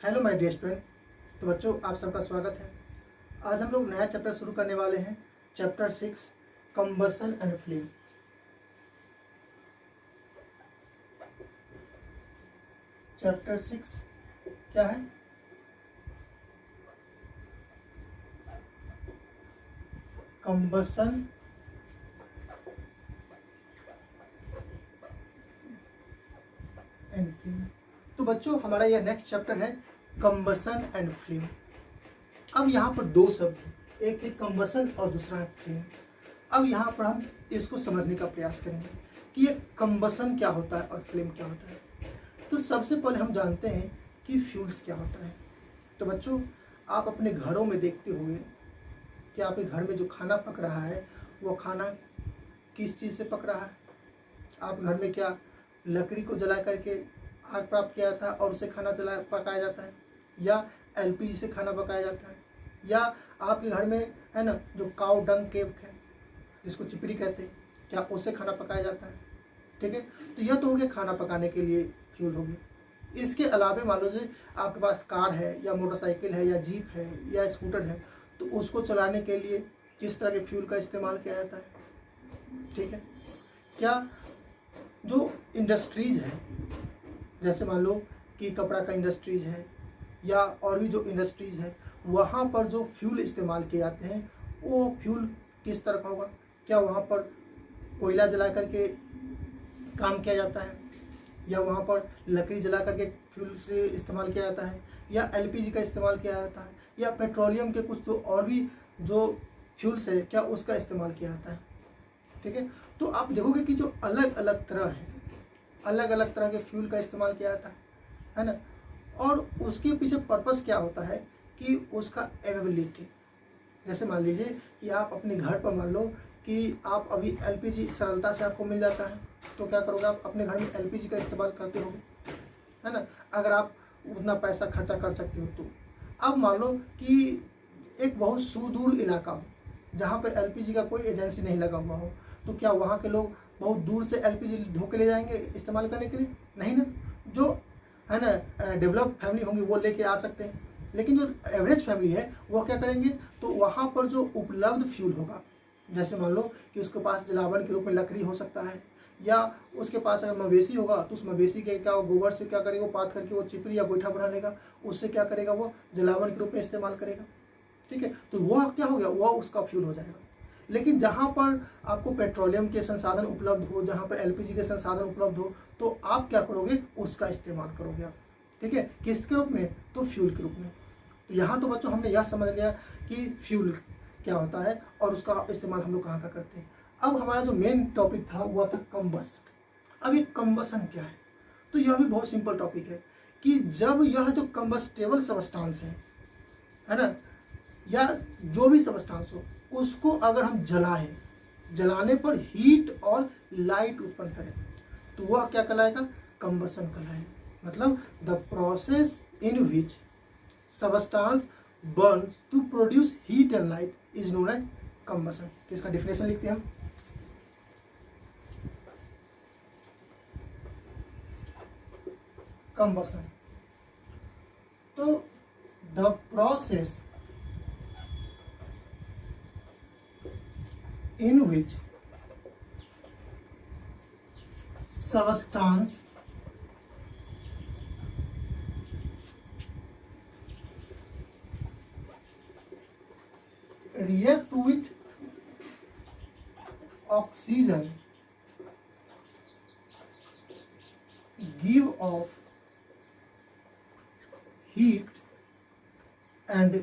Hello my dear student. तो बच्चों, आप सबका स्वागत है। आज हम लोग नया चैप्टर शुरू करने वाले हैं, chapter 6 combustion and flame. Chapter 6 क्या है? Combustion and flame. तो बच्चों, हमारा यह नेक्स्ट चैप्टर है कंबसन एंड फ्लेम। अब यहाँ पर दो शब्द हैं, एक है कंबसन और दूसरा है फ्लेम। अब यहाँ पर हम इसको समझने का प्रयास करेंगे कि ये कंबसन क्या होता है और फ्लेम क्या होता है। तो सबसे पहले हम जानते हैं कि फ्यूल्स क्या होता है। तो बच्चों, आप अपने घरों में देखते होंगे कि आपके घर में जो खाना पक रहा है वो खाना किस चीज़ से पक रहा है। आप घर में क्या लकड़ी को जला करके आग प्राप्त किया जाता है और उसे खाना पकाया जाता है, या एलपीजी से खाना पकाया जाता है, या आपके घर में है ना जो काऊ डंग केक है जिसको चिपड़ी कहते हैं, क्या उससे खाना पकाया जाता है। ठीक है, तो यह तो हो गया खाना पकाने के लिए फ्यूल हो गया। इसके अलावा मान लीजिए आपके पास कार है या मोटरसाइकिल है या जीप है या स्कूटर है, तो उसको चलाने के लिए किस तरह के फ्यूल का इस्तेमाल किया जाता है। ठीक है, क्या जो इंडस्ट्रीज है, जैसे मान लो कि कपड़ा का इंडस्ट्रीज है या और भी जो इंडस्ट्रीज है, वहाँ पर जो फ्यूल इस्तेमाल किए जाते हैं वो फ्यूल किस तरह का होगा। क्या वहाँ पर कोयला जला करके काम किया जाता है, या वहाँ पर लकड़ी जला करके फ्यूल से इस्तेमाल किया जाता है, या एलपीजी का इस्तेमाल किया जाता है, या पेट्रोलियम के कुछ तो और भी जो फ्यूल्स है क्या उसका इस्तेमाल किया जाता है। ठीक है, तो आप देखोगे कि जो अलग अलग तरह है, अलग अलग तरह के फ्यूल का इस्तेमाल किया जाता है ना। और उसके पीछे पर्पस क्या होता है कि उसका अवेलेबिलिटी। जैसे मान लीजिए कि आप अपने घर पर मान लो कि आप अभी एलपीजी सरलता से आपको मिल जाता है, तो क्या करोगे, आप अपने घर में एलपीजी का इस्तेमाल करते होगे, है ना, अगर आप उतना पैसा खर्चा कर सकते हो तो। अब मान लो कि एक बहुत सुदूर इलाका हो जहाँ पे एलपीजी का कोई एजेंसी नहीं लगा हुआ हो, तो क्या वहाँ के लोग बहुत दूर से एलपीजी ढो के ले जाएंगे इस्तेमाल करने के लिए? नहीं ना। जो है ना डेवलप फैमिली होंगी वो लेके आ सकते हैं, लेकिन जो एवरेज फैमिली है वो क्या करेंगे, तो वहाँ पर जो उपलब्ध फ्यूल होगा, जैसे मान लो कि उसके पास जलावन के रूप में लकड़ी हो सकता है, या उसके पास अगर मवेशी होगा तो उस मवेशी के क्या गोबर से क्या करेगा, वो पात करके वो चिपरी या गोईठा बना लेगा, उससे क्या करेगा, वो जलावन के रूप में इस्तेमाल करेगा। ठीक है, तो वह क्या हो गया, वह उसका फ्यूल हो जाएगा। लेकिन जहाँ पर आपको पेट्रोलियम के संसाधन उपलब्ध हो, जहाँ पर एलपीजी के संसाधन उपलब्ध हो, तो आप क्या करोगे, उसका इस्तेमाल करोगे आप। ठीक है, किसके रूप में, तो फ्यूल के रूप में। तो यहाँ तो बच्चों हमने यह समझ लिया कि फ्यूल क्या होता है और उसका इस्तेमाल हम लोग कहाँ कहाँ करते हैं। अब हमारा जो मेन टॉपिक था वह था कंबस्ट। अब ये कंबसन क्या है, तो यह भी बहुत सिंपल टॉपिक है कि जब यह जो कंबस्टेबल सबस्टांस है ना, या जो भी सबस्टांस हो, उसको अगर हम जलाएं, जलाने पर हीट और लाइट उत्पन्न करें, तो वह क्या कहलाएगा, कंबसन कहलाएगा। मतलब the process in which substance burns to produce heat and light is known as combustion. तो इसका डिफिनेशन लिखते हैं हम। कंबसन, तो the process in which substance react with oxygen, give off heat and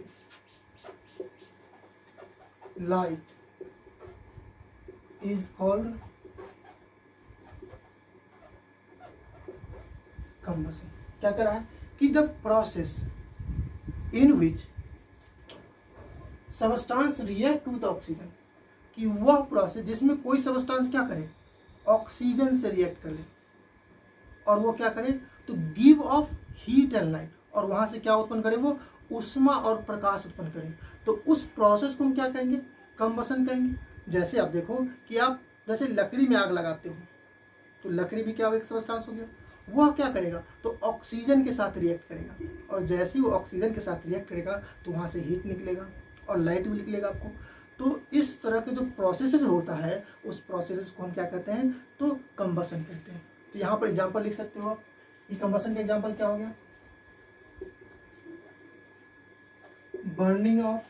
light is called combustion। क्या कर रहा है कि the process in which substance react with oxygen, कि वह प्रोसेस जिसमें कोई सबस्टांस क्या करे, ऑक्सीजन से रिएक्ट कर ले, और वो क्या करे, तो give of heat and light, और वहां से क्या उत्पन्न करे, वो उष्मा और प्रकाश उत्पन्न करे, तो उस प्रोसेस को हम क्या कहेंगे, कंबसन कहेंगे। जैसे आप देखो कि आप जैसे लकड़ी में आग लगाते हो, तो लकड़ी भी क्या हो गया, एक सबस्टांस हो गया, वह क्या करेगा, तो ऑक्सीजन के साथ रिएक्ट करेगा, और जैसे ही वो ऑक्सीजन के साथ रिएक्ट करेगा तो वहाँ से हीट निकलेगा और लाइट भी निकलेगा आपको। तो इस तरह के जो प्रोसेसेस होता है उस प्रोसेसेस को हम क्या कहते हैं, तो कंबसन कहते हैं। तो यहाँ पर एग्जांपल लिख सकते हो आप, ये कंबसन का एग्जांपल क्या हो गया, बर्निंग ऑफ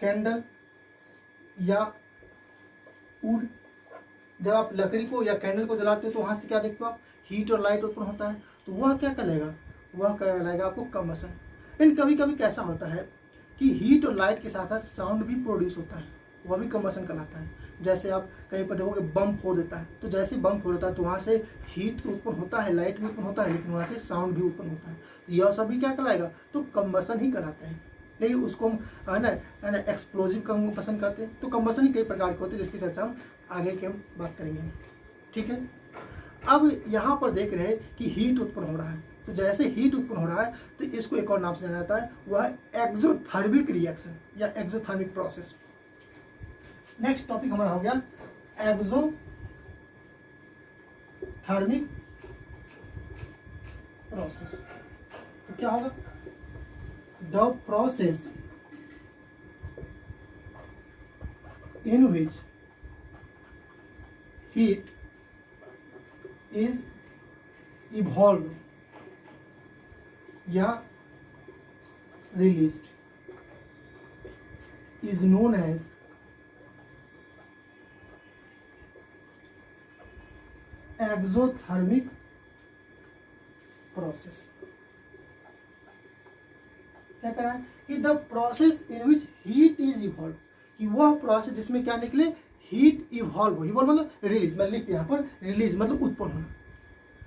कैंडल या वुड। जब आप लकड़ी को या कैंडल को जलाते हो तो वहाँ से क्या देखते हो आप, हीट और लाइट उत्पन्न होता है, तो वह क्या कहलाएगा, वह कहलाएगा आपको कंबसन। लेकिन कभी कभी कैसा होता है कि हीट और लाइट के साथ साथ साउंड भी प्रोड्यूस होता है, वह भी कंबसन कहलाता है। जैसे आप कहीं पर देखोगे बम फोड़ देता है, तो जैसे बम फोड़ देता है तो वहाँ से हीट उत्पन्न होता है, लाइट भी उत्पन्न होता है, लेकिन वहाँ से साउंड भी उत्पन्न होता है, तो यह सब भी क्या कहलाएगा, तो कंबसन ही कहलाता है। लेकिन उसको हम है ना एक्सप्लोजिव कंबसन कहते हैं। तो कंबसन ही कई प्रकार के होते हैं जिसकी चर्चा हम आगे के हम बात करेंगे, ठीक है। अब यहाँ पर देख रहे हैं कि हीट उत्पन्न हो रहा है, तो जैसे हीट उत्पन्न हो रहा है तो इसको एक और नाम से जाना जाता है, वह है एक्सोथर्मिक रिएक्शन या एक्सोथर्मिक प्रोसेस। नेक्स्ट टॉपिक हमारा हो गया एक्सोथर्मिक प्रोसेस। तो क्या होगा, the process in which heat is evolve or released is known as exothermic process. क्या करा है कि the process in which heat is evolve, कि वह प्रोसेस जिसमें क्या निकले, हीट इवॉल्व, इवॉल्व मतलब रिलीज, मैं लिखते यहाँ पर रिलीज मतलब उत्पन्न होना।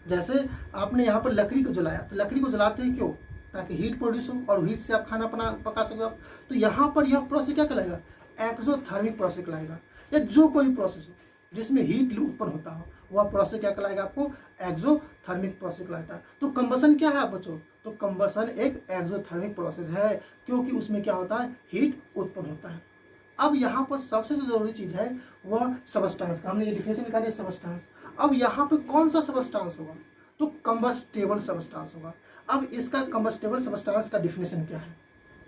जैसे आपने यहाँ पर लकड़ी को जलाया, तो लकड़ी को जलाते हैं क्यों, ताकि हीट प्रोड्यूस हो और हीट से आप खाना पका सको आप। तो यहाँ पर यह प्रोसेस क्या कहलाएगा, एक्सोथर्मिक प्रोसेस कहलाएगा, या जो कोई प्रोसेस हो जिसमें हीट उत्पन्न होता हो वह प्रोसेस क्या कहलाएगा, आपको एक्सोथर्मिक प्रोसेस कहलाता है। तो कंबसन क्या है आप बच्चों, तो कंबसन एक एक्सोथर्मिक प्रोसेस है, क्योंकि उसमें क्या होता है, हीट उत्पन्न होता है। अब यहाँ पर सबसे जो जरूरी चीज है वह सबस्टांस का, हमने ये डिफिनेशन निकाल दिया सबस्टांस। अब यहाँ पे कौन सा सबस्टांस होगा, तो कंबस्टेबल सबस्टांस होगा। अब इसका कंबस्टेबल सबस्टांस का डिफिनेशन क्या है,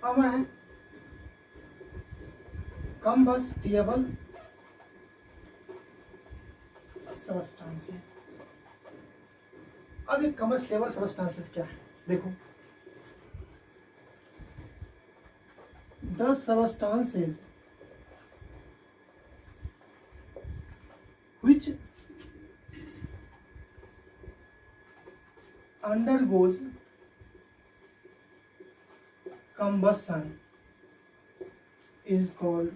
अब है कंबस्टेबल सबस्टांस। अब ये कंबस्टेबल सबस्टांसेस क्या है, देखो, the substances which undergoes combustion is called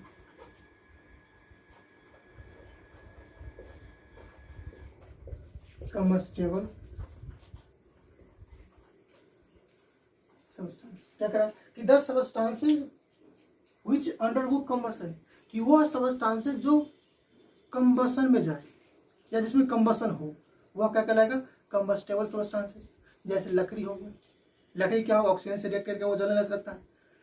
combustible substance। क्या करा कि 10 substances which undergo combustion, कि वह सबस्टांसेस जो कंबसन में जाए या जिसमें कंबसन हो वह क्या कहलाएगा, कंबस्टेबल सबस्टांसेस। जैसे लकड़ी हो गया, लकड़ी क्या होगा, ऑक्सीजन से रिएक्ट करके वो जलने लगता है।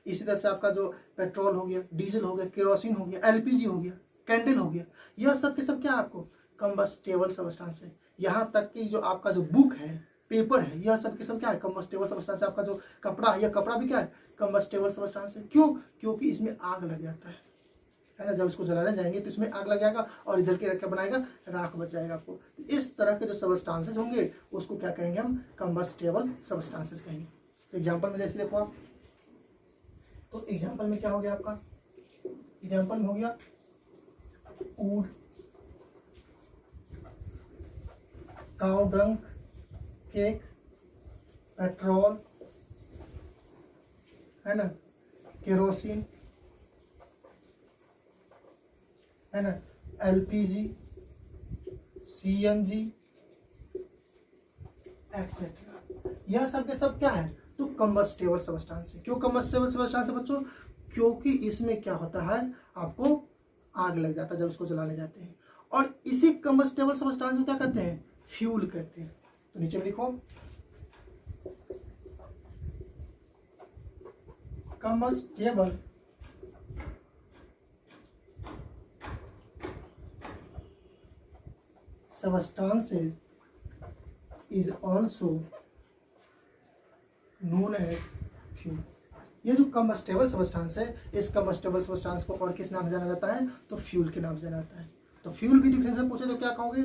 इसी तरह से आपका जो पेट्रोल हो गया, डीजल हो गया, केरोसिन हो गया, एलपीजी हो गया, कैंडल हो गया, यह सब के सब क्या है आपको कंबस्टेबल सबस्टांस है। यहाँ तक कि जो आपका जो बुक है, पेपर है, यह सब के सब क्या है, कंबस्टेबल सबस्टांस है। आपका जो कपड़ा है, यह कपड़ा भी क्या है, कंबस्टेबल सबस्टांस है। क्यों, क्योंकि इसमें आग लग जाता है ना, जब इसको जलाने जाएंगे तो इसमें आग लग जाएगा और जल के रख के बनाएगा, राख बच जाएगा आपको। तो इस तरह के जो सबस्टांसेस होंगे उसको क्या कहेंगे हम, कंबस्टेबल सबस्टांसेस कहेंगे। तो एग्जांपल में जैसे देखो आप, तो एग्जांपल में क्या हो गया आपका, एग्जांपल में हो गया would, cow dung, cake, petrol है ना, केरोसिन है ना, एलपीजी, सीएनजी एक्सेट्रा, यह सब के सब क्या है, तो कंबस्टेबल सबस्टांस है। क्यों कंबस्टेबल सबस्टांस है बच्चों, क्योंकि इसमें क्या होता है, आपको आग लग जाता है जब उसको जलाने जाते हैं, और इसी कंबस्टेबल सबस्टांस को क्या कहते हैं, फ्यूल कहते हैं। तो नीचे में लिखो, combustible substances is also known as fuel। ये जो कम्बस्टेबल सब्सटेंस है, इस कम्बस्टेबल सब्सटेंस को और किस नाम से जाना जाता है, तो फ्यूल के नाम से जाना जाता है। तो फ्यूल भी डिफिनेशन पूछे तो क्या कहोगे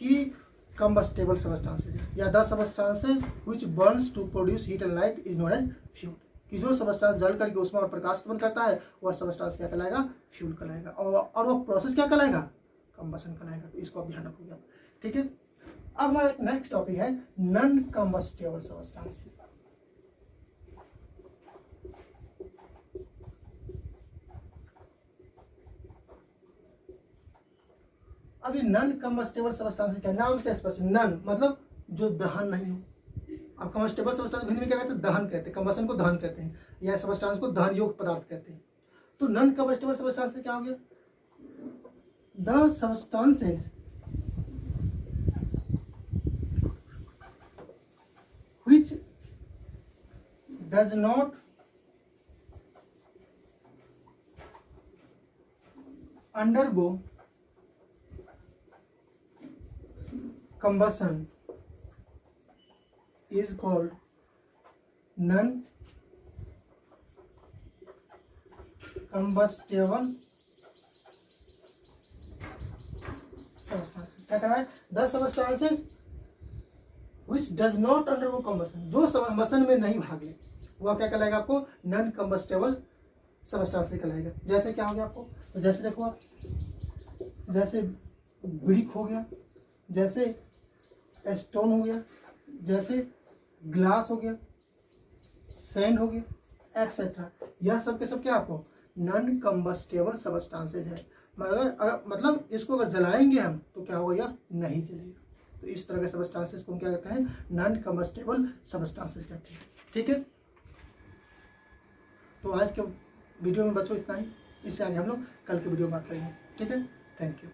कि कम्बस्टेबल सब्सटेंसेज या the substances which burns to produce heat and light is known as fuel. कि जो सब्सटेंस जल करके ऊष्मा और प्रकाश उत्पन्न करता है वह सब्सटेंस क्या कहलाएगा, फ्यूल कहलाएगा। और वो प्रोसेस क्या कहलाएगा, कंबसन कहलाएगा। तो इसको आप ध्यान रखोगे, ठीक है। अब हमारा नेक्स्ट टॉपिक है नॉन कंबस्टेबल सब्सटेंस। अभी नॉन कंबस्टेबल सब्सटेंस क्या, नाम से स्पष्ट, नॉन मतलब जो दहन नहीं हो। अब कंबस्टेबल सब्सटेंस हिंदी में क्या कहते हैं, दहन कहते हैं, कंबसन को दहन कहते हैं, या सब्सटेंस को दहन योग्य पदार्थ कहते हैं। तो नॉन कंबस्टेबल सब्सटेंस से क्या हो गया, the substances which does not undergo combustion is called non-combustible substances। क्या कहना है, the substances which does not undergo combustion, जो combustion में नहीं भाग ले वह क्या कहलाएगा आपको, नॉन कंबस्टेबल सबस्टेंस कहलाएगा। जैसे क्या हो गया आपको, तो जैसे देखो आप, जैसे ब्रिक हो गया, जैसे स्टोन हो गया, जैसे ग्लास हो गया, सैंड हो गया, एक्सेट्रा, यह सब के सब क्या आपको नॉन कंबस्टेबल सब्सटेंसेज है। मतलब इसको अगर जलाएंगे हम तो क्या होगा, यह नहीं जलेगा। तो इस तरह के सब्सटेंसेज को हम क्या कहते हैं, नॉन कंबस्टेबल सब्सटेंसेज कहते हैं, ठीक है। तो आज के वीडियो में बच्चों इतना ही, इससे आगे हम लोग कल के वीडियो में बात करेंगे, ठीक है। Thank you.